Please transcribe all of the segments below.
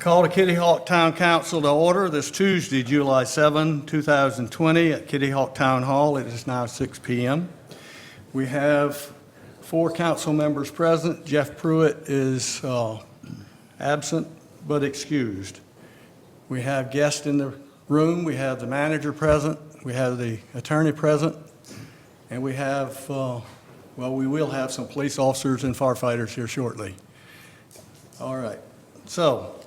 Call the Kitty Hawk Town Council to order this Tuesday, July 7, 2020 at Kitty Hawk Town Hall. It is now 6 p.m. We have 4 council members present. Jeff Pruitt is absent but excused. We have guests in the room. We have the manager present. We have the attorney present. And we have, we will have some police officers and firefighters here shortly. All right. So,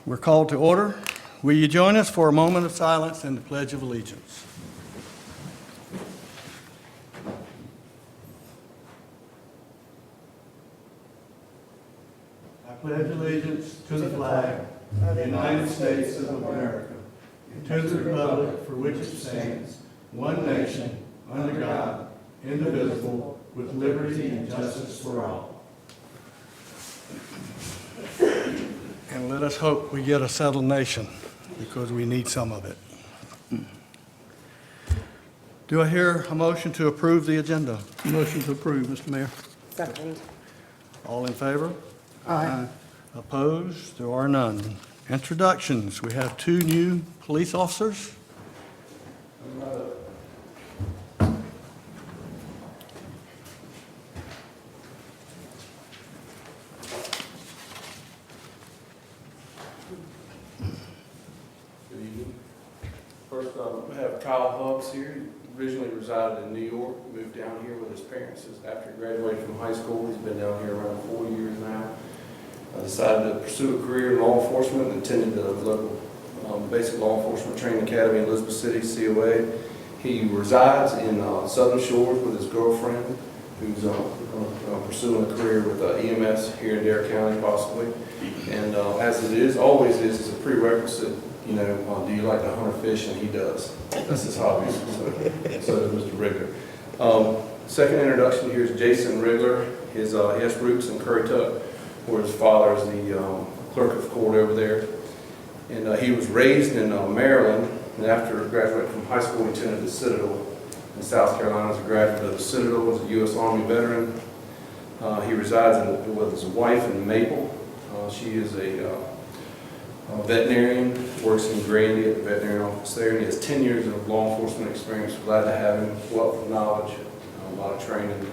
we're called to order. Will you join us for a moment of silence and the Pledge of Allegiance? I pledge allegiance to the flag of the United States of America and to the republic for which it stands, one nation, under God, indivisible, with liberty and justice for all. And let us hope we get a settled nation, because we need some of it. Do I hear a motion to approve the agenda? Motion to approve, Mr. Mayor. Second. All in favor? Aye. Opposed? There are none. Introductions. We have 2 new police officers. First, we have Kyle Hubbs here. He originally resided in New York, moved down here with his parents after he graduated from high school. He's been down here around 4 years now. Decided to pursue a career in law enforcement and attended the local basic law enforcement training academy in Elizabeth City, COA. He resides in Southern Shores with his girlfriend, who's pursuing a career with EMS here in Dare County, possibly. And as it is, always is, it's a prerequisite. You know, do you like to hunt or fish? And he does. That's his hobby. So does Mr. Rigler. Second introduction here is Jason Rigler. He has roots in Currituck, where his father is the clerk of court over there. And he was raised in Maryland. And after graduating from high school, he attended the Citadel in South Carolina as a graduate of the Citadel, as a U.S. Army veteran. He resides with his wife in Maple. She is a veterinarian, works in Grandy at the veterinary office there, and he has 10 years of law enforcement experience. We're glad to have him, wealth of knowledge, a lot of training,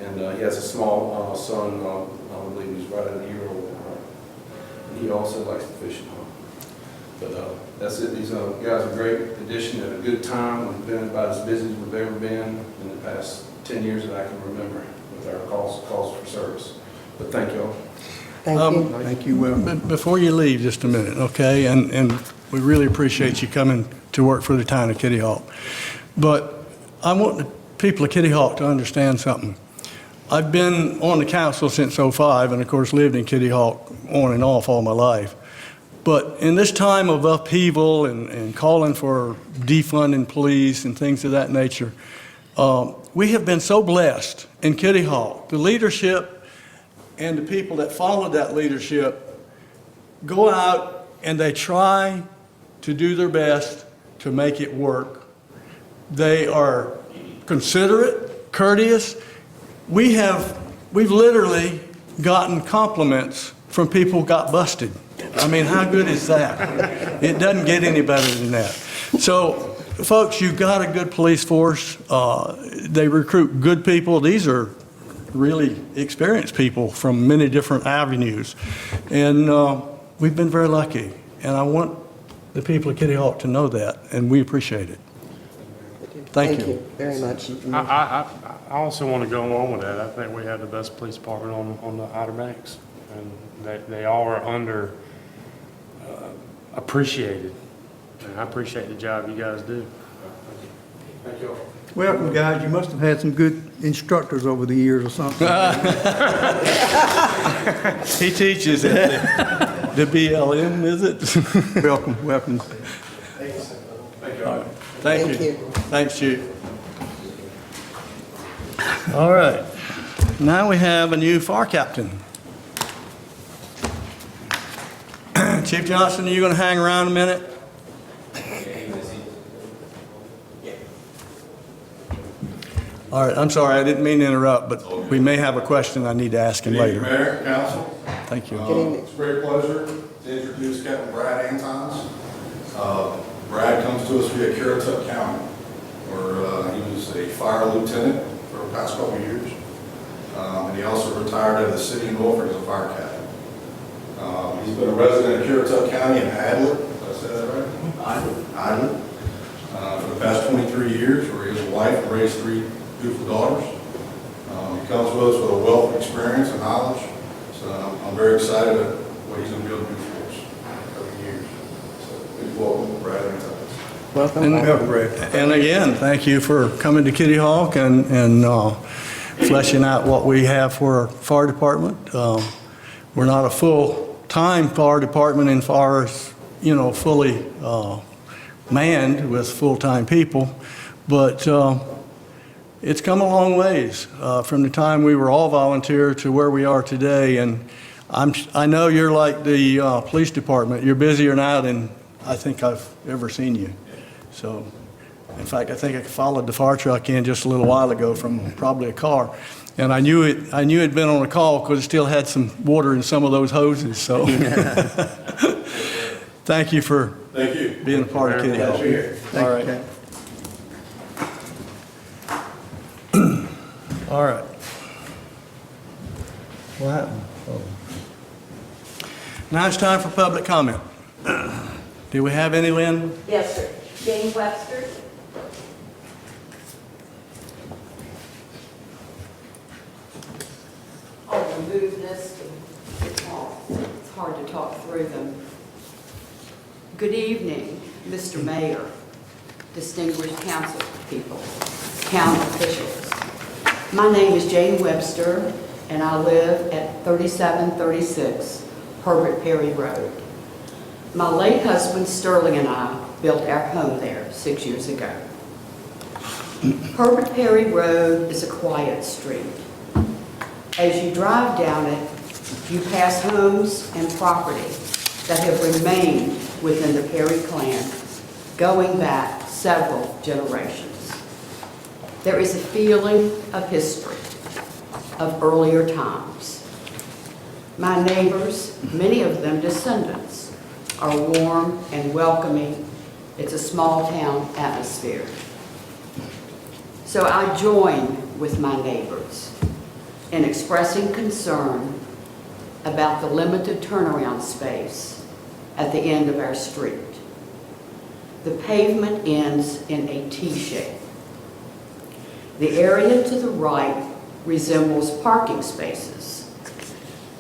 and he has a small son, I believe he's right at a year old, and he also likes to fish and hunt. But that's it. These guys are a great addition at a good time. We've been about as busy as we've ever been in the past 10 years that I can remember with our calls for service. But thank you all. Thank you. Thank you. Well, Before you leave, just a minute, okay? And we really appreciate you coming to work for the town of Kitty Hawk. But I want the people of Kitty Hawk to understand something. I've been on the council since '05, and of course lived in Kitty Hawk on and off all my life. But in this time of upheaval and calling for defunding police and things of that nature, we have been so blessed in Kitty Hawk. The leadership and the people that follow that leadership go out and they try to do their best to make it work. They are considerate, courteous. We've literally gotten compliments from people who got busted. I mean, how good is that? It doesn't get any better than that. So, folks, you've got a good police force. They recruit good people. These are really experienced people from many different avenues. And we've been very lucky. And I want the people of Kitty Hawk to know that, and we appreciate it. Thank you. Thank you very much. I also want to go along with that. I think we have the best police department on the Outer Banks, and they all are under appreciated. And I appreciate the job you guys do. Thank you all. welcome, guys. You must have had some good instructors over the years or something. He teaches at the BLM, is it? Welcome. Thank you all. Thank you. you. Thanks, Chief. All right. Now we have a new FAR captain. Chief Johnson, are you going to hang around a minute? All right, I'm sorry, I didn't mean to interrupt, but we may have a question I need to ask him Good evening, later. Mayor, Council. Thank you. It's a great pleasure to introduce Captain Brad Antons. Brad comes to us via Currituck County, where he was a fire lieutenant for the past couple of years. And he also retired out of the city of Norfolk as a fire captain. He's been a resident of Currituck County in Adler, did I say that right? Adler. For the past 23 years, where he has a wife and raised 3 beautiful daughters. He comes with us with a wealth of experience and knowledge. So I'm very excited at what he's going to be able to do for us over years. So please welcome Brad Antons. Welcome. Welcome, Brad. And again, thank you for coming to Kitty Hawk and fleshing out what we have for our fire department. We're not a full-time fire department in far as, fully manned with full-time people, but it's come a long ways from the time we were all volunteer to where we are today. And I know you're like the police department. You're busier now than I think I've ever seen you. So, in fact, I think I followed the fire truck in just a little while ago from probably a car. And I knew it'd been on a call because it still had some water in some of those hoses. So, thank you for being a part of Kitty Hawk. Thank All you, right. Captain. All right. What happened? Oh. Now it's time for public comment. Do we have any, Lynn? Yes, sir. Jane Webster. I'll remove this. It's hard to talk through them. Good evening, Mr. Mayor, distinguished council people, town officials. My name is Jane Webster, and I live at 3736 Herbert Perry Road. My late husband Sterling and I built our home there 6 years ago. Herbert Perry Road is a quiet street. As you drive down it, you pass homes and property that have remained within the Perry clan going back several generations. There is a feeling of history, of earlier times. My neighbors, many of them descendants, are warm and welcoming. It's a small town atmosphere. So I join with my neighbors in expressing concern about the limited turnaround space at the end of our street. The pavement ends in a T-shape. The area to the right resembles parking spaces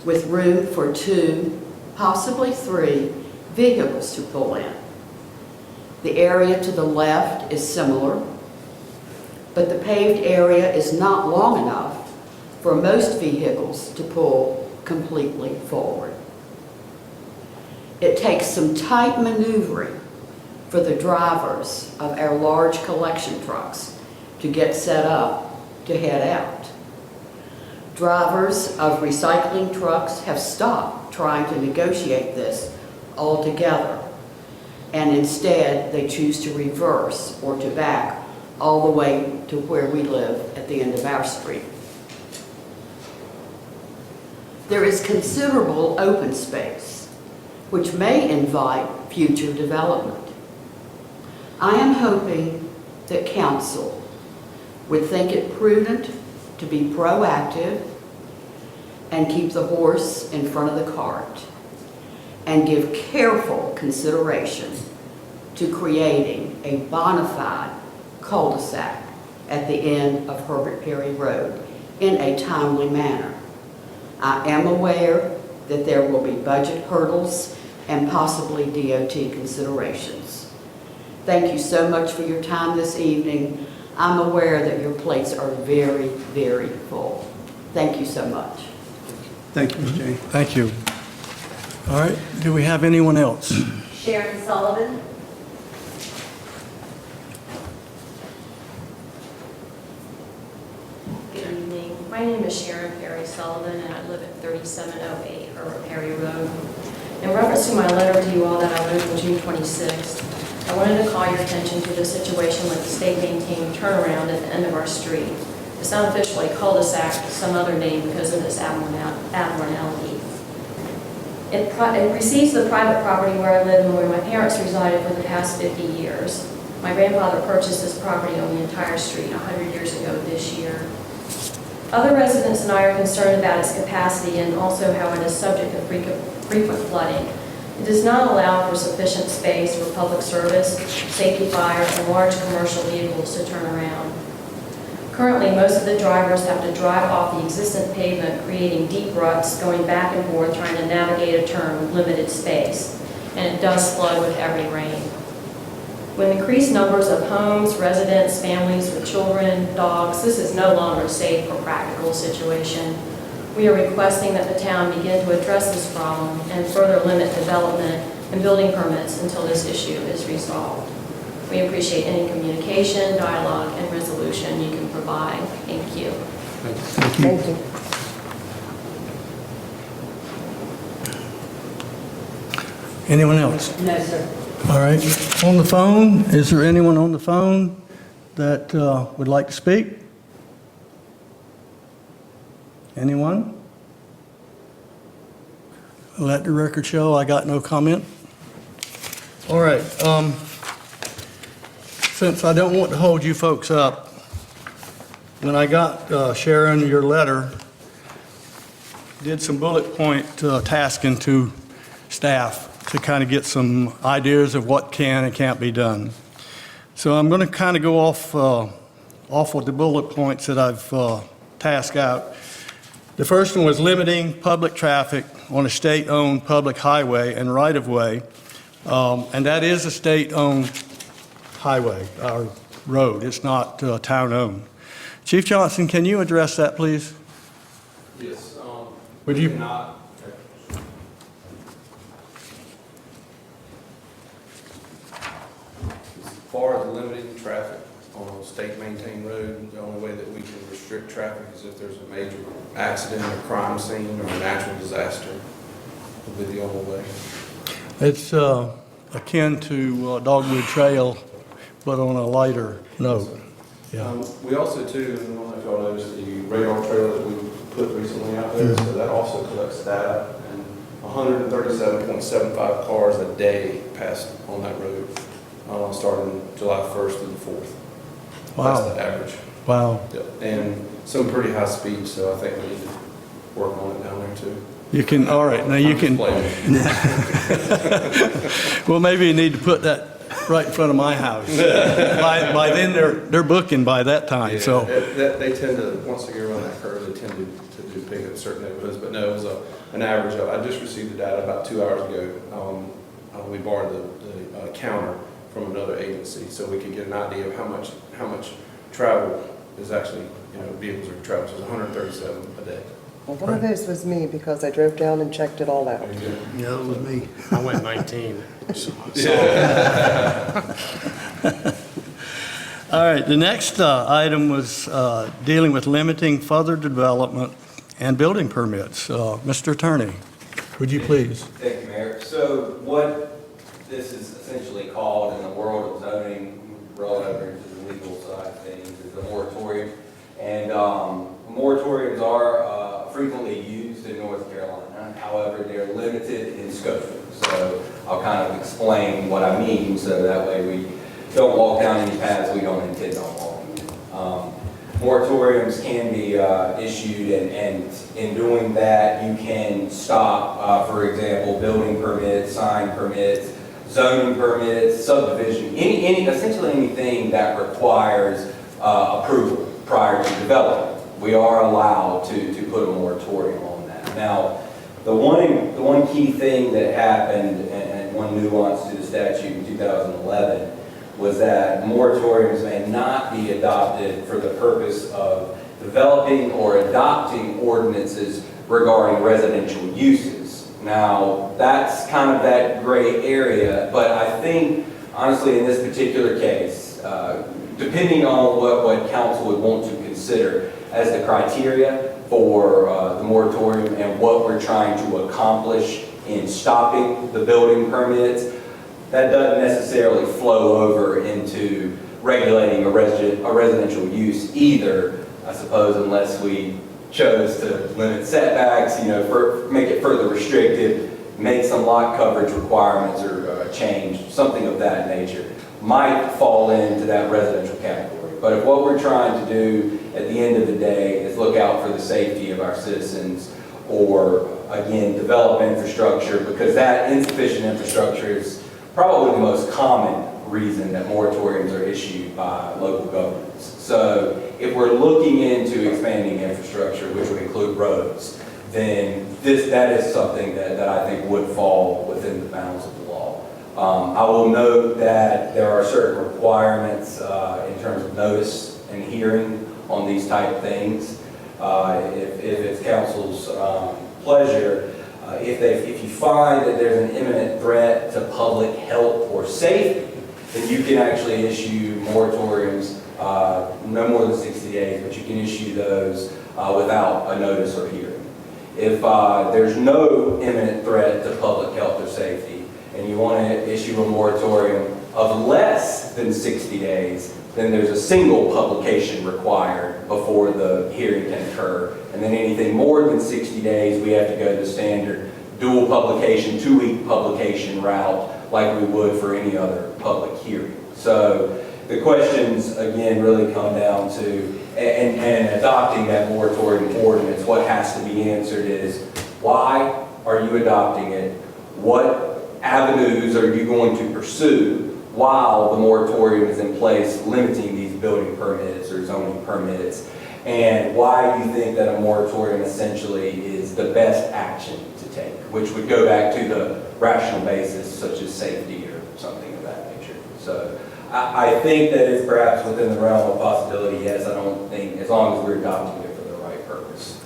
with room for 2, possibly 3 vehicles to pull in. The area to the left is similar, but the paved area is not long enough for most vehicles to pull completely forward. It takes some tight maneuvering for the drivers of our large collection trucks to get set up to head out. Drivers of recycling trucks have stopped trying to negotiate this altogether, and instead they choose to reverse or to back all the way to where we live at the end of our street. There is considerable open space, which may invite future development. I am hoping that council would think it prudent to be proactive and keep the horse in front of the cart and give careful consideration to creating a bona fide cul-de-sac at the end of Herbert Perry Road in a timely manner. I am aware that there will be budget hurdles and possibly DOT considerations. Thank you so much for your time this evening. I'm aware that your plates are very, very full. Thank you so much. Thank you, Ms. Jane. Thank you. All right, do we have anyone else? Sharon Sullivan. Good evening. My name is Sharon Perry Sullivan, and I live at 3708 Herbert Perry Road. In reference to my letter to you all that I wrote on June 26th, I wanted to call your attention to the situation with the state maintained turnaround at the end of our street. It's unofficially a cul-de-sac, some other name because of this abnormality. It precedes the private property where I live and where my parents resided for the past 50 years. My grandfather purchased this property on the entire street 100 years ago this year. Other residents and I are concerned about its capacity and also how it is subject to frequent flooding. It does not allow for sufficient space for public service, safety fire, and large commercial vehicles to turn around. Currently, most of the drivers have to drive off the existing pavement, creating deep ruts, going back and forth, trying to navigate a turn with limited space. And it does flood with every rain. With increased numbers of homes, residents, families with children, dogs, this is no longer a safe or practical situation. We are requesting that the town begin to address this problem and further limit development and building permits until this issue is resolved. We appreciate any communication, dialogue, and resolution you can provide. Thank you. Thank you. Anyone else? No, sir. All right. On the phone, is there anyone on the phone that would like to speak? Anyone? Let the record show I got no comment. All right. Since I don't want to hold you folks up, when I got Sharon your letter, did some bullet point tasking to staff to kind of get some ideas of what can and can't be done. So I'm going to kind of go off of the bullet points that I've tasked out. The first one was limiting public traffic on a state-owned public highway and right-of-way, and that is a state-owned highway, our road. It's not town-owned. Chief Johnson, can you address that, please? Yes. Would you? Not. As far as limiting traffic on a state-maintained road, the only way that we can restrict traffic is if there's a major accident or crime scene or a natural disaster. Would be the only way. It's akin to Dogwood Trail, but on a lighter note. Yeah. We also, too, I don't know if y'all noticed the radar trailer that we put recently out there, so that also collects data, and 137.75 cars a day passed on that road, starting July 1st to the 4th. Wow. That's the average. Wow. Yep. And some pretty high speed, so I think we need to work on it down there, too. You can, all right, now you can, well, maybe you need to put that right in front of my house. By then, they're booking by that time, so. They tend to, once they get around that curve, they tend to do pick up certain neighborhoods, but no, it was an average of, I just received the data about 2 hours ago. We borrowed the counter from another agency, so we could get an idea of how much travel is actually, vehicles are traveling. So it's 137 a day. Well, one of those was me because I drove down and checked it all out. Yeah, it was me. I went 19. All right, the next item was dealing with limiting further development and building permits. Mr. Attorney, would you please? Thank you, Mayor. So what this is essentially called in the world of zoning, roll over into the legal side of things, is a moratorium. And moratoriums are frequently used in North Carolina. However, they're limited in scope. So I'll kind of explain what I mean so that way we don't walk down any paths we don't intend on walking. Moratoriums can be issued, and in doing that, you can stop, for example, building permits, sign permits, zoning permits, subdivision, essentially anything that requires approval prior to development. We are allowed to put a moratorium on that. Now, the one key thing that happened, and one nuance to the statute in 2011, was that moratoriums may not be adopted for the purpose of developing or adopting ordinances regarding residential uses. Now, that's kind of that gray area, but I think, honestly, in this particular case, depending on what council would want to consider as the criteria for the moratorium and what we're trying to accomplish in stopping the building permits, that doesn't necessarily flow over into regulating a residential use either, I suppose, unless we chose to limit setbacks, make it further restrictive, make some lot coverage requirements or change, something of that nature, might fall into that residential category. But if what we're trying to do at the end of the day is look out for the safety of our citizens, or again, develop infrastructure, because that insufficient infrastructure is probably the most common reason that moratoriums are issued by local governments. So if we're looking into expanding infrastructure, which would include roads, then that is something that I think would fall within the bounds of the law. I will note that there are certain requirements in terms of notice and hearing on these type of things. If it's council's pleasure, if you find that there's an imminent threat to public health or safety, then you can actually issue moratoriums, no more than 60 days, but you can issue those without a notice or hearing. If there's no imminent threat to public health or safety, and you want to issue a moratorium of less than 60 days, then there's a single publication required before the hearing can occur. And then anything more than 60 days, we have to go the standard dual publication, 2-week publication route, like we would for any other public hearing. So the questions, again, really come down to, and adopting that moratorium ordinance, what has to be answered is, why are you adopting it? What avenues are you going to pursue while the moratorium is in place, limiting these building permits or zoning permits? And why do you think that a moratorium essentially is the best action to take, which would go back to the rational basis, such as safety or something of that nature. So I think that it's perhaps within the realm of possibility, yes. I don't think, as long as we're adopting it for the right purpose.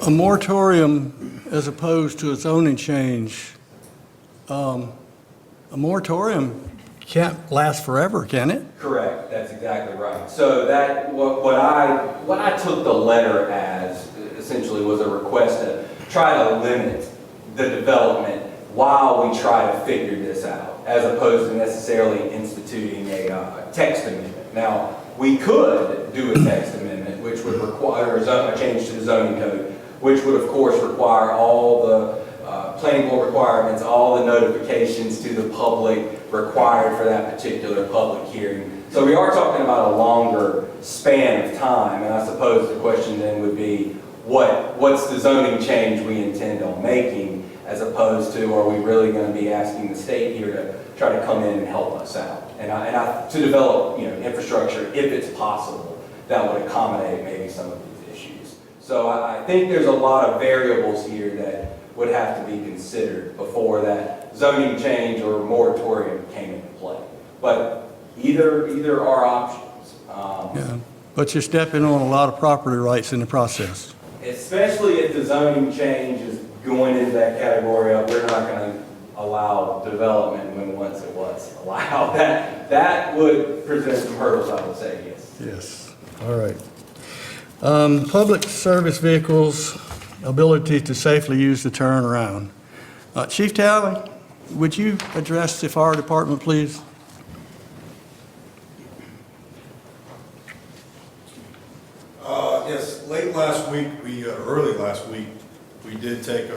A moratorium as opposed to a zoning change, a moratorium can't last forever, can it? Correct, that's exactly right. So that, what I took the letter as essentially was a request to try to limit the development while we try to figure this out, as opposed to necessarily instituting a text amendment. Now, we could do a text amendment, which would require a change to the zoning code, which would of course require all the planning board requirements, all the notifications to the public required for that particular public hearing. So we are talking about a longer span of time, and I suppose the question then would be, what's the zoning change we intend on making, as opposed to, are we really going to be asking the state here to try to come in and help us out, and to develop infrastructure, if it's possible, that would accommodate maybe some of these issues. So I think there's a lot of variables here that would have to be considered before that zoning change or moratorium came into play. But either are options. Yeah, but you're stepping on a lot of property rights in the process. Especially if the zoning change is going into that category of, we're not going to allow development when once it was allowed. That would present some hurdles, I would say, yes. Yes, all right. Public service vehicles, ability to safely use the turnaround. Chief Talley, would you address the fire department, please? Yes, late last week, early last week, we did take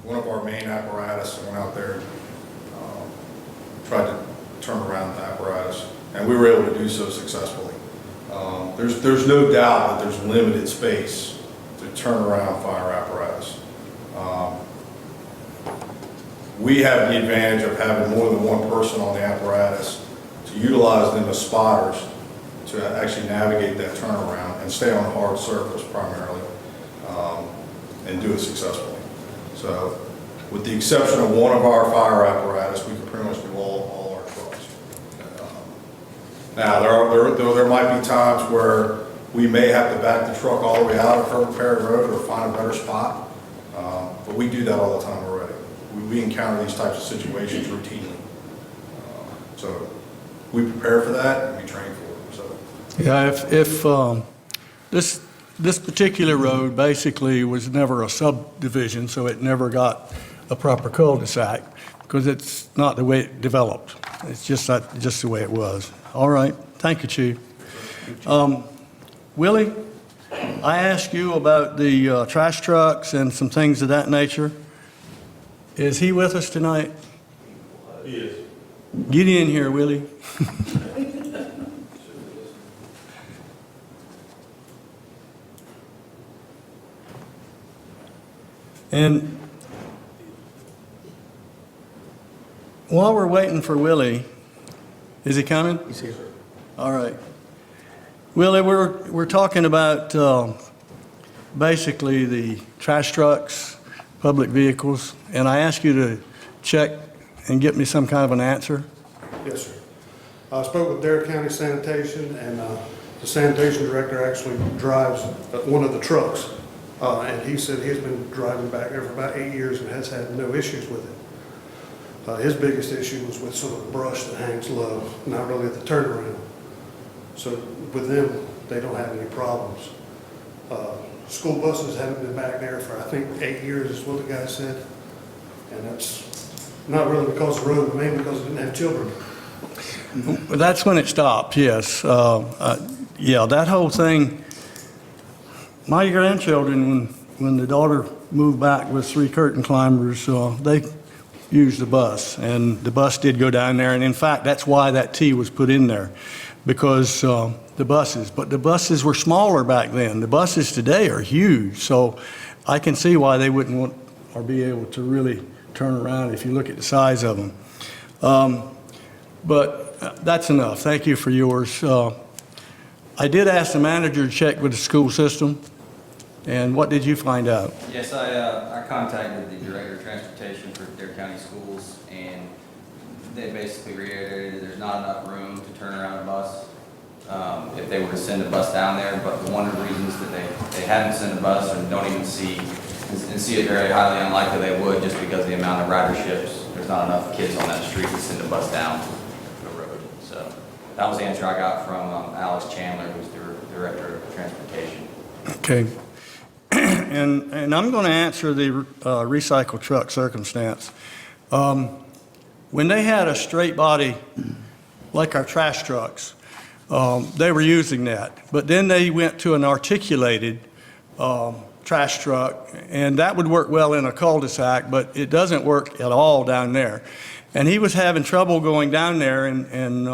one of our main apparatus and went out there and tried to turn around the apparatus, and we were able to do so successfully. There's no doubt that there's limited space to turn around fire apparatus. We have the advantage of having more than one person on the apparatus to utilize them as spotters to actually navigate that turnaround and stay on a hard surface primarily, and do it successfully. So with the exception of one of our fire apparatus, we can pretty much do all our trucks. Now, there might be times where we may have to back the truck all the way out of Herbert Perry Road or find a better spot, but we do that all the time already. We encounter these types of situations routinely. So we prepare for that and we train for it. So. Yeah, if this particular road basically was never a subdivision, so it never got a proper cul-de-sac because it's not the way it developed. It's just the way it was. All right, thank you, Chief. Willie? I asked you about the trash trucks and some things of that nature. Is he with us tonight? He is. Get in here, Willie. And while we're waiting for Willie, is he coming? He's here. All right. Willie, we're talking about basically the trash trucks, public vehicles, and I asked you to check and get me some kind of an answer. Yes, sir. I spoke with Dare County Sanitation, and the sanitation director actually drives one of the trucks. And he said he's been driving back there for about 8 years and has had no issues with it. His biggest issue was with some of the brush that hangs low, not really at the turnaround. So with them, they don't have any problems. School buses haven't been back there for, I think, 8 years is what the guy said. And that's not really because of the road, but mainly because they didn't have children. Well, that's when it stopped, yes. Yeah, that whole thing, my grandchildren, when the daughter moved back with 3 curtain climbers, they used the bus, and the bus did go down there, and in fact, that's why that T was put in there, because the buses were smaller back then. The buses today are huge, so I can see why they wouldn't want or be able to really turn around if you look at the size of them. But that's enough. Thank you for yours. I did ask the manager to check with the school system, and what did you find out? Yes, I contacted the Director of Transportation for Dare County Schools, and they basically reiterated there's not enough room to turn around a bus if they were to send a bus down there, but one of the reasons that they haven't sent a bus and don't even see it very highly unlikely they would, just because of the amount of riderships. There's not enough kids on that street to send a bus down the road. So that was the answer I got from Alex Chandler, who's the Director of Transportation. Okay. And I'm going to answer the recycle truck circumstance. When they had a straight body, like our trash trucks, they were using that. But then they went to an articulated trash truck, and that would work well in a cul-de-sac, but it doesn't work at all down there. And he was having trouble going down there, and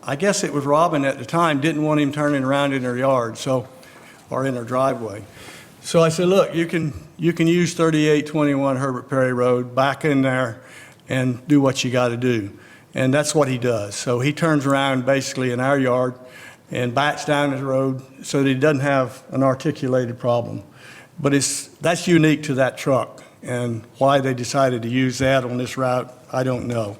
I guess it was Robin at the time didn't want him turning around in her yard, or in her driveway. So I said, look, you can use 3821 Herbert Perry Road, back in there and do what you got to do. And that's what he does. So he turns around basically in our yard and backs down his road so that he doesn't have an articulated problem. But that's unique to that truck, and why they decided to use that on this route, I don't know.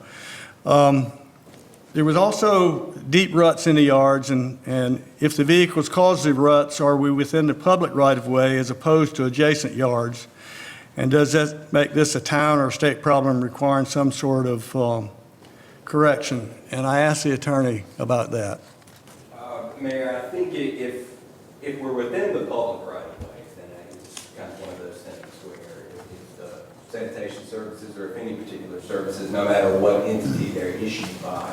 There was also deep ruts in the yards, and if the vehicles cause the ruts, are we within the public right-of-way as opposed to adjacent yards? And does that make this a town or state problem requiring some sort of correction? And I asked the attorney about that. Mayor, I think if we're within the public right-of-way, then it's kind of one of those things where if the sanitation services or if any particular services, no matter what entity they're issued by,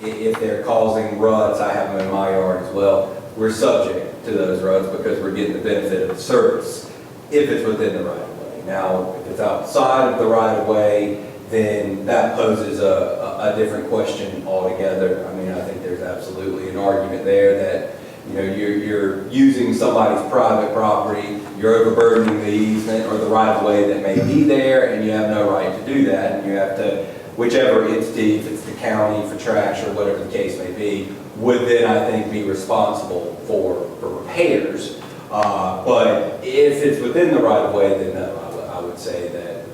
if they're causing ruts, I have them in my yard as well, we're subject to those ruts because we're getting the benefit of the service if it's within the right-of-way. Now, if it's outside of the right-of-way, then that poses a different question altogether. I mean, I think there's absolutely an argument there that, you know, you're using somebody's private property, you're overburdening the easement or the right-of-way that may be there, and you have no right to do that, and you have to, whichever entity, if it's the county for trash or whatever the case may be, would then, I think, be responsible for repairs. But if it's within the right-of-way, then no, I would say that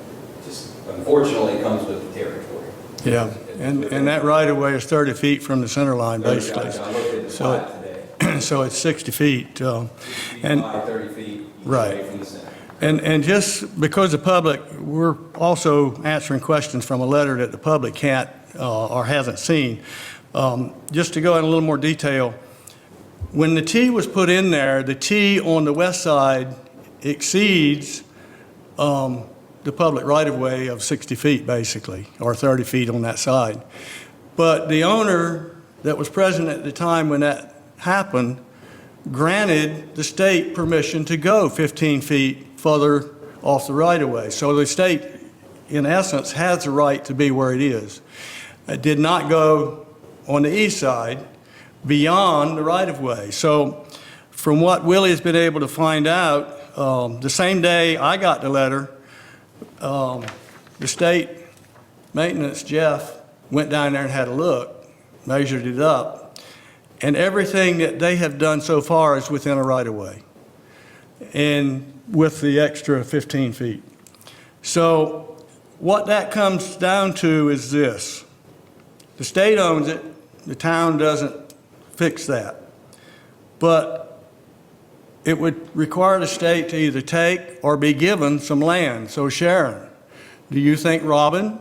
just unfortunately comes with the territory. Yeah, and that right-of-way is 30 feet from the center line, basically. I looked at the slide today. So it's 60 feet. And 30 feet right. away from the center. And just because the public, we're also answering questions from a letter that the public can't or hasn't seen. Just to go in a little more detail, when the T was put in there, the T on the west side exceeds the public right-of-way of 60 feet, basically, or 30 feet on that side. But the owner that was present at the time when that happened granted the state permission to go 15 feet further off the right-of-way. So the state, in essence, has the right to be where it is. It did not go on the east side beyond the right-of-way. So from what Willie has been able to find out, the same day I got the letter, the state maintenance, Jeff, went down there and had a look, measured it up, and everything that they have done so far is within a right-of-way, and with the extra 15 feet. So what that comes down to is this. The state owns it, the town doesn't fix that. But it would require the state to either take or be given some land. So Sharon, do you think Robin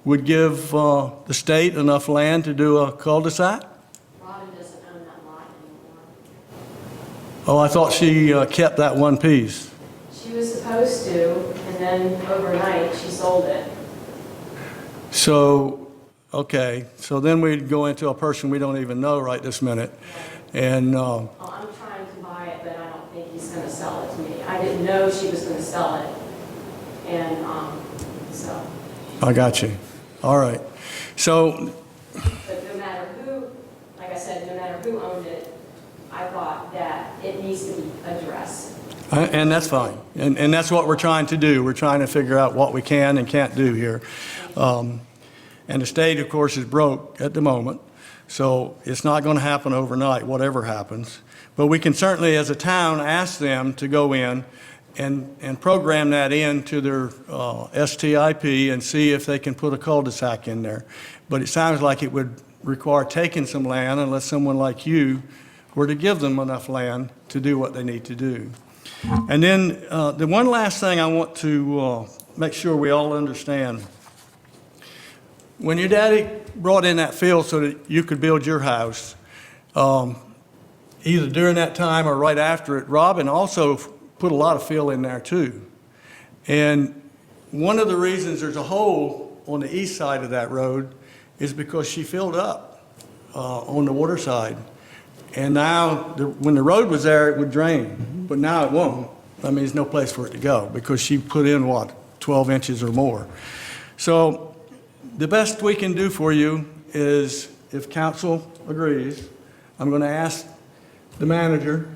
would give the state enough land to do a cul-de-sac? Robin doesn't own that lot anymore. Oh, I thought she kept that one piece. She was supposed to, and then overnight, she sold it. So, okay, so then we'd go into a person we don't even know right this minute. And Well, I'm trying to buy it, but I don't think he's going to sell it to me. I didn't know she was going to sell it, and so. I got you. All right. So, But no matter who, like I said, no matter who owned it, I thought that it needs to be addressed. and that's fine. And that's what we're trying to do. We're trying to figure out what we can and can't do here. And the state, of course, is broke at the moment. So it's not going to happen overnight, whatever happens. But we can certainly, as a town, ask them to go in and program that into their STIP and see if they can put a cul-de-sac in there. But it sounds like it would require taking some land unless someone like you were to give them enough land to do what they need to do. And then the one last thing I want to make sure we all understand. When your daddy brought in that field so that you could build your house, either during that time or right after it, Robin also put a lot of fill in there too. And one of the reasons there's a hole on the east side of that road is because she filled up on the water side. And now, when the road was there, it would drain, but now it won't. I mean, there's no place for it to go because she put in, 12 inches or more. So the best we can do for you is, if council agrees, I'm going to ask the manager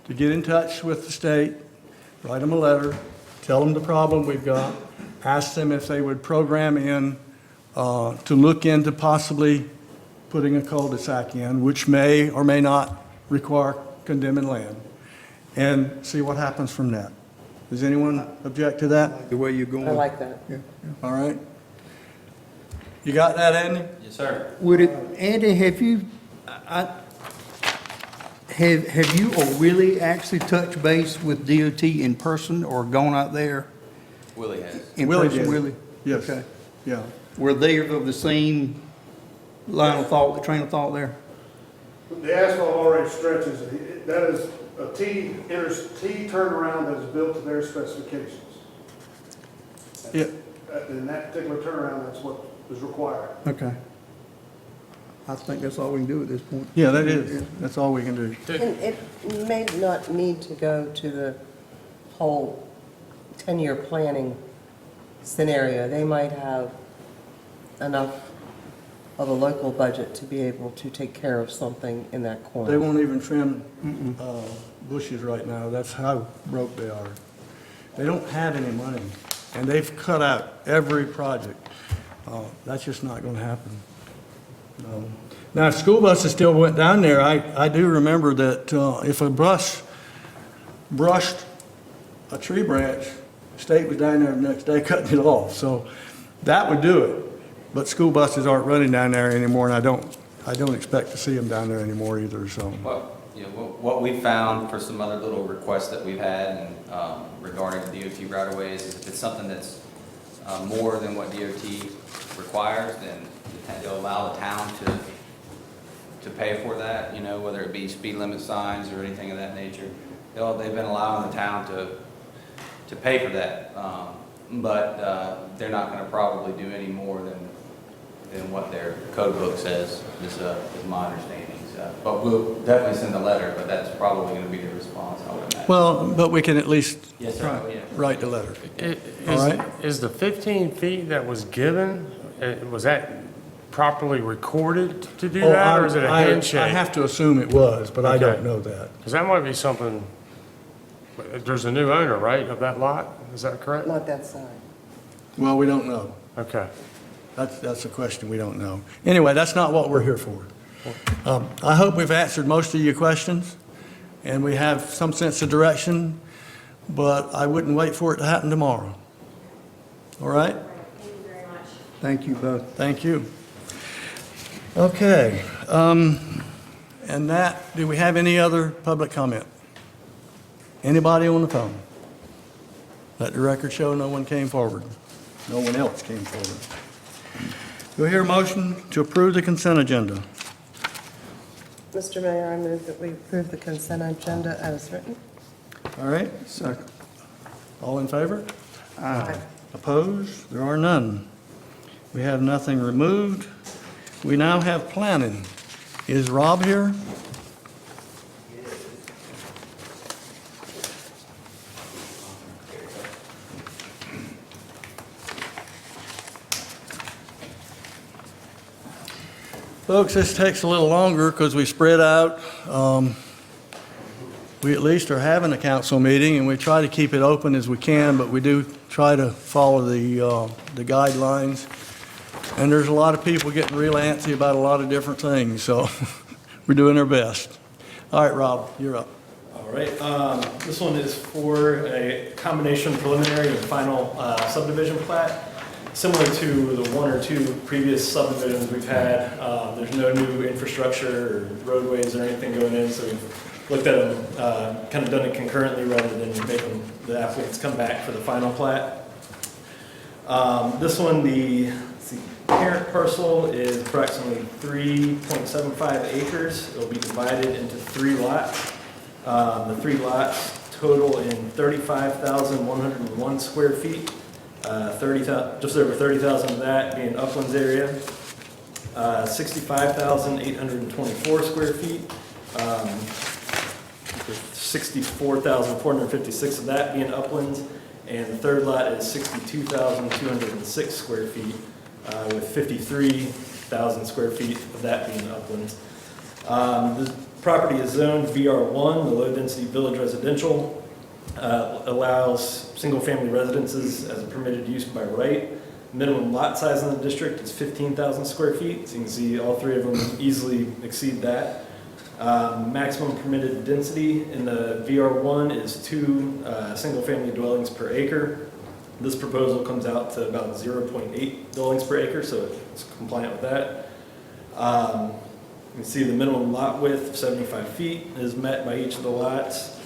to get in touch with the state, write them a letter, tell them the problem we've got, ask them if they would program in to look into possibly putting a cul-de-sac in, which may or may not require condemning land, and see what happens from that. Does anyone object to that? The way you're going. I like that. Yeah. All right? You got that, Andy? Yes, sir. Would it, Andy, have you or really actually touched base with DOT in person or gone out there Willie has. in Willie person, did. Willie? Yes. Okay. Yeah. Were they of the same line of thought, the train of thought there? The asphalt already stretches, that is a T turnaround that is built to their specifications. Yeah. In that particular turnaround, that's what is required. Okay. I think that's all we can do at this point. Yeah, that is. That's all we can do. And it may not need to go to the whole 10-year planning scenario. They might have enough of a local budget to be able to take care of something in that corner. They won't even trim bushes right now. That's how broke they are. They don't have any money, and they've cut out every project. That's just not going to happen. Now, if school buses still went down there, I do remember that if a bus brushed a tree branch, the state was down there the next day cutting it off. So that would do it. But school buses aren't running down there anymore, and I don't expect to see them down there anymore either. So. Well, you know, what we found for some other little requests that we've had and regarding DOT right-of-ways is if it's something that's more than what DOT requires, then they'll allow the town to pay for that, you know, whether it be speed limit signs or anything of that nature. They've been allowing the town to pay for that, but they're not going to probably do any more than what their code book says, is my understanding. So But we'll definitely send a letter, but that's probably going to be the response, I would imagine. Well, but we can at least Yes, sir. Yeah. write the letter. All right. Is the 15 feet that was given, was that properly recorded to do that, or is it a handshake? I have to assume it was, but I don't Okay. know that. Because that might be something, there's a new owner, right, of that lot? Is that correct? Not that side. Well, we don't know. Okay. That's a question we don't know. Anyway, that's not what we're here for. I hope we've answered most of your questions, and we have some sense of direction, but I wouldn't wait for it to happen tomorrow. All right? Thank you very much. Thank you both. Thank you. Okay. And that, do we have any other public comment? Anybody on the phone? Let the record show no one came forward. No one else came forward. Do I hear a motion to approve the consent agenda? Mr. Mayor, I move that we approve the consent agenda as written. All right? Second. All in favor? Aye. Opposed? There are none. We have nothing removed. We now have planning. Is Rob here? Folks, this takes a little longer because we spread out. We at least are having a council meeting, and we try to keep it open as we can, but we do try to follow the guidelines. And there's a lot of people getting real antsy about a lot of different things, so we're doing our best. All right, Rob, you're up. All right, this one is for a combination preliminary and final subdivision plat. Similar to the one or two previous subdivisions we've had, there's no new infrastructure or roadways or anything going in, so we've looked at them, kind of done it concurrently rather than making the applicants come back for the final plat. This one, the parent parcel is approximately 3.75 acres. It'll be divided into 3 lots. The 3 lots total in 35,101 square feet. Just over 30,000 of that being uplands area. 65,824 square feet. 64,456 of that being uplands. And the third lot is 62,206 square feet, with 53,000 square feet of that being uplands. The property is zoned VR1, the low-density village residential. Allows single-family residences as a permitted use by right. Minimum lot size in the district is 15,000 square feet. So you can see all 3 of them easily exceed that. Maximum permitted density in the VR1 is 2 single-family dwellings per acre. This proposal comes out to about 0.8 dwellings per acre, so it's compliant with that. You can see the minimum lot width of 75 feet is met by each of the lots.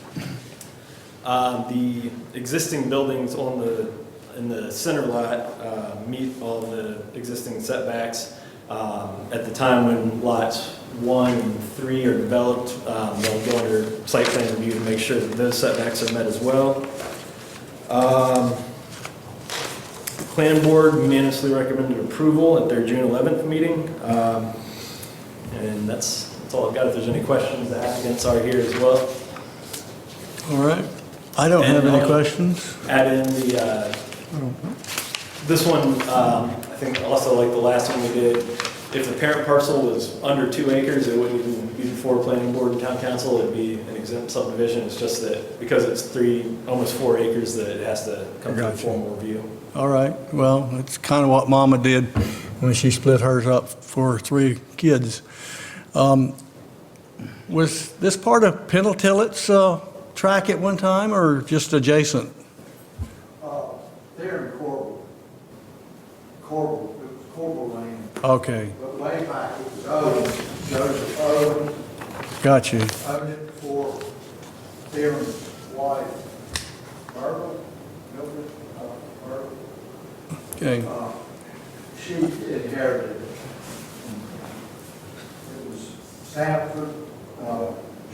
The existing buildings in the center lot meet all the existing setbacks. At the time when lots 1 and 3 are developed, they'll go under site plan review to make sure that those setbacks are met as well. The Plan Board unanimously recommended approval at their June 11th meeting. And that's all I've got. If there's any questions, the applicants are here as well. All right. I don't have any questions. Add in the, this one, I think also like the last one we did, if the parent parcel was under 2 acres, it wouldn't even be before planning board and town council, it'd be an exempt subdivision. It's just that because it's almost 4 acres, that it has to come to a formal review. All right. Well, it's kind of what Mama did when she split hers up for 3 kids. Was this part of Pentillet's track at one time, or just adjacent? There in Corbel, it was Corbel Lane, Okay, but way back it was owned, Joseph owned got you. it for Theron's wife, Myrtle, Mildred, Myrtle. Okay, She inherited it. It was Sanford,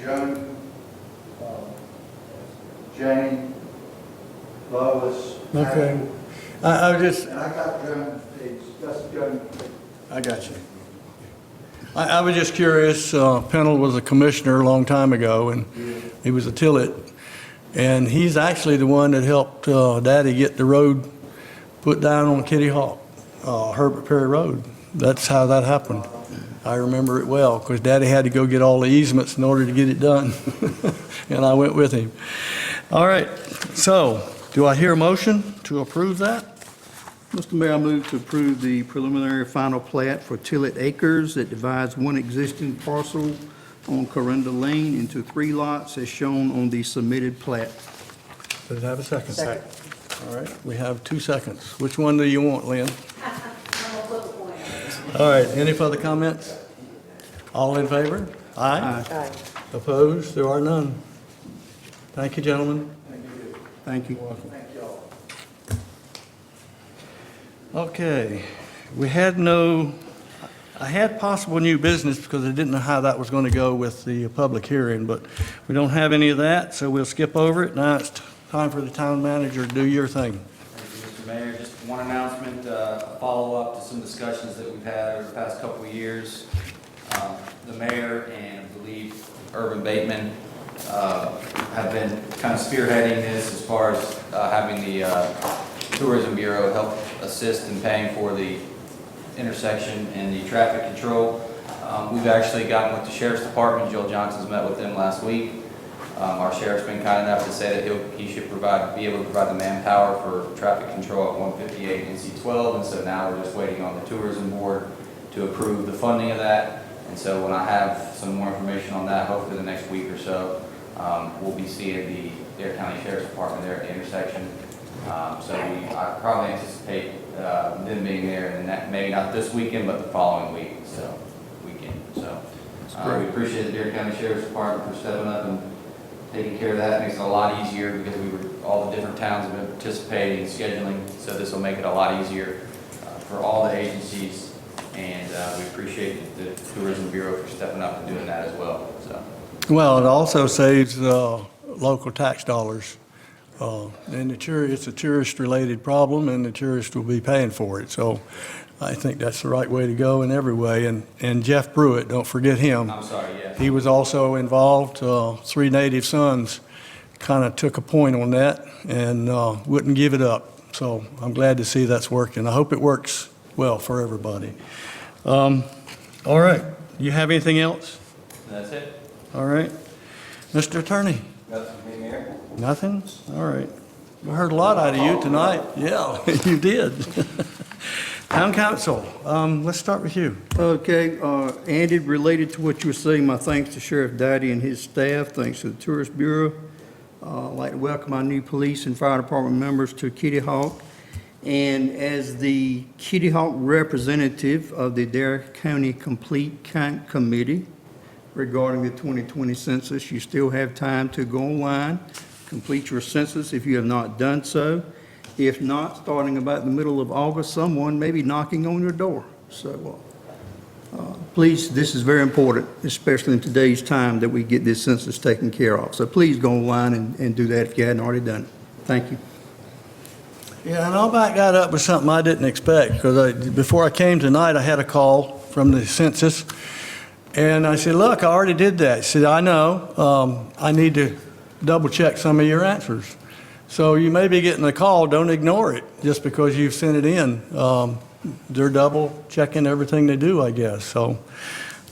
Joan, Jane, Lois. okay. I was just, And I got Joan, that's Joan. I got you. I was just curious, Pennell was a commissioner a long time ago, and he was a Tillett, and he's actually the one that helped Daddy get the road put down on Kitty Hawk, Herbert Perry Road. That's how that happened. I remember it well, because Daddy had to go get all the easements in order to get it done, and I went with him. All right, so do I hear a motion to approve that? Mr. Mayor, I move to approve the preliminary final plat for Tillett Acres that divides one existing parcel on Corinda Lane into 3 lots as shown on the submitted plat. Does it have a second? Second. All right, we have 2 seconds. Which one do you want, Lynn? All right, any further comments? All in favor? Aye. Aye. Opposed? There are none. Thank you, gentlemen. Thank you. Okay, I had possible new business because I didn't know how that was going to go with the public hearing, but we don't have any of that, so we'll skip over it. Now it's time for the town manager to do your thing. Thank you, Mr. Mayor. Just one announcement, a follow-up to some discussions that we've had over the past couple of years. The mayor and I believe Urban Bateman have been kind of spearheading this as far as having the Tourism Bureau help assist in paying for the intersection and the traffic control. We've actually gotten with the Sheriff's Department. Joel Johnson's met with them last week. Our sheriff's been kind enough to say that he should be able to provide the manpower for traffic control at 158 NC12, and so now we're just waiting on the Tourism Board to approve the funding of that. And so when I have some more information on that, hopefully the next week or so, we'll be seeing the Dare County Sheriff's Department there at the intersection. I probably anticipate them being there, and maybe not this weekend, but the following week. So we appreciate the Dare County Sheriff's Department for stepping up and taking care of that. It makes it a lot easier because all the different towns have been participating and scheduling, so this will make it a lot easier for all the agencies, and we appreciate the Tourism Bureau for stepping up and doing that as well. So. Well, it also saves local tax dollars. And it's a tourist-related problem, and the tourists will be paying for it. So I think that's the right way to go in every way. And Jeff Pruitt, don't forget him. I'm sorry, yes. He was also involved. 3 native sons kind of took a point on that and wouldn't give it up. So I'm glad to see that's working. I hope it works well for everybody. All right. You have anything else? That's it. All right. Mr. Attorney? Nothing from me, Mayor. Nothing? All right. We heard a lot out of you tonight. Yeah, you did. Town Council, let's start with you. Okay, Andy, related to what you were saying, my thanks to Sheriff Daddy and his staff, thanks to the Tourist Bureau. I'd like to welcome our new police and fire department members to Kitty Hawk. And as the Kitty Hawk representative of the Dare County Complete Count Committee regarding the 2020 census, you still have time to go online, complete your census if you have not done so. If not, starting about the middle of August, someone may be knocking on your door. So please, this is very important, especially in today's time, that we get this census taken care of. So please go online and do that if you hadn't already done it. Thank you. Yeah, and I'll back that up with something I didn't expect, because before I came tonight, I had a call from the census, and I said, look, I already did that. He said, I know, I need to double check some of your answers. So you may be getting a call, don't ignore it, just because you've sent it in. They're double checking everything they do, I guess. So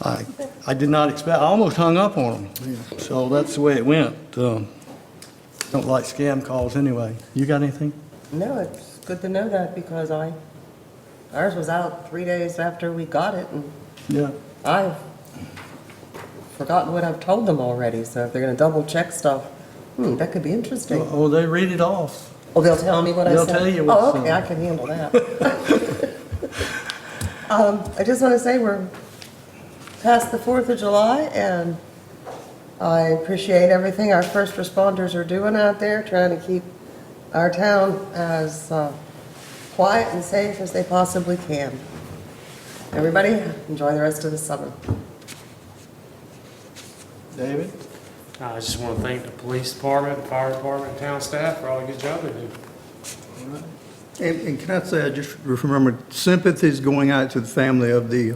I did not expect, I almost hung up on them. So that's the way it went. Don't like scam calls anyway. You got anything? No, it's good to know that because ours was out 3 days after we got it, and Yeah. I've forgotten what I've told them already, so if they're gonna double check stuff, that could be interesting. Oh, they read it off. Oh, they'll tell me what I said? They'll tell you what's Oh, okay, I can handle that. I just want to say we're past the 4th of July, and I appreciate everything our first responders are doing out there, trying to keep our town as quiet and safe as they possibly can. Everybody, enjoy the rest of the summer. David? I just want to thank the police department, fire department, town staff for all the good job they do. And can I say, I just remembered, sympathies going out to the family of the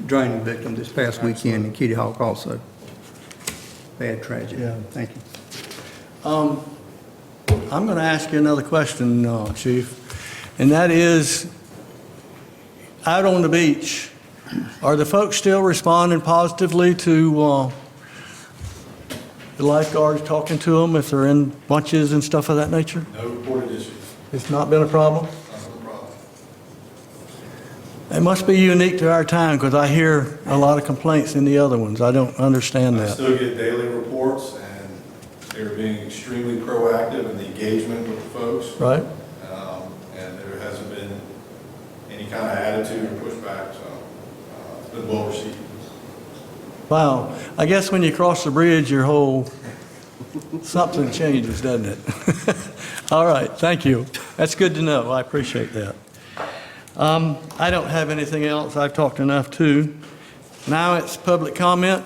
drowning victim this past weekend in Kitty Hawk also. Bad tragedy. Yeah. Thank you. I'm going to ask you another question, Chief, and that is, out on the beach, are the folks still responding positively to the lifeguards talking to them if they're in bunches and stuff of that nature? No reported issues, It's not been a problem? not a problem. It must be unique to our time, because I hear a lot of complaints in the other ones. I don't understand I that. still get daily reports, and they're being extremely proactive in the engagement with the folks. Right? And there hasn't been any kind of attitude or pushback, so it's been well received. Wow. I guess when you cross the bridge, your whole, something changes, doesn't it? All right, thank you. That's good to know. I appreciate that. I don't have anything else. I've talked enough too. Now it's public comment,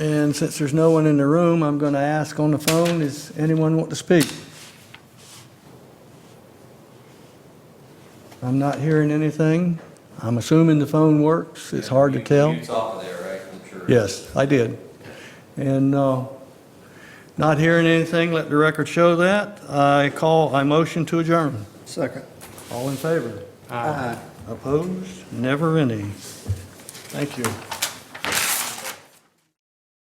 and since there's no one in the room, I'm going to ask on the phone, does anyone want to speak? I'm not hearing anything. I'm assuming the phone works. It's hard to tell. Mute's off of there, right? I'm sure. Yes, I did. And not hearing anything, let the record show that. I motion to adjourn. Second. All in favor? Aye. Opposed? Never any. Thank you.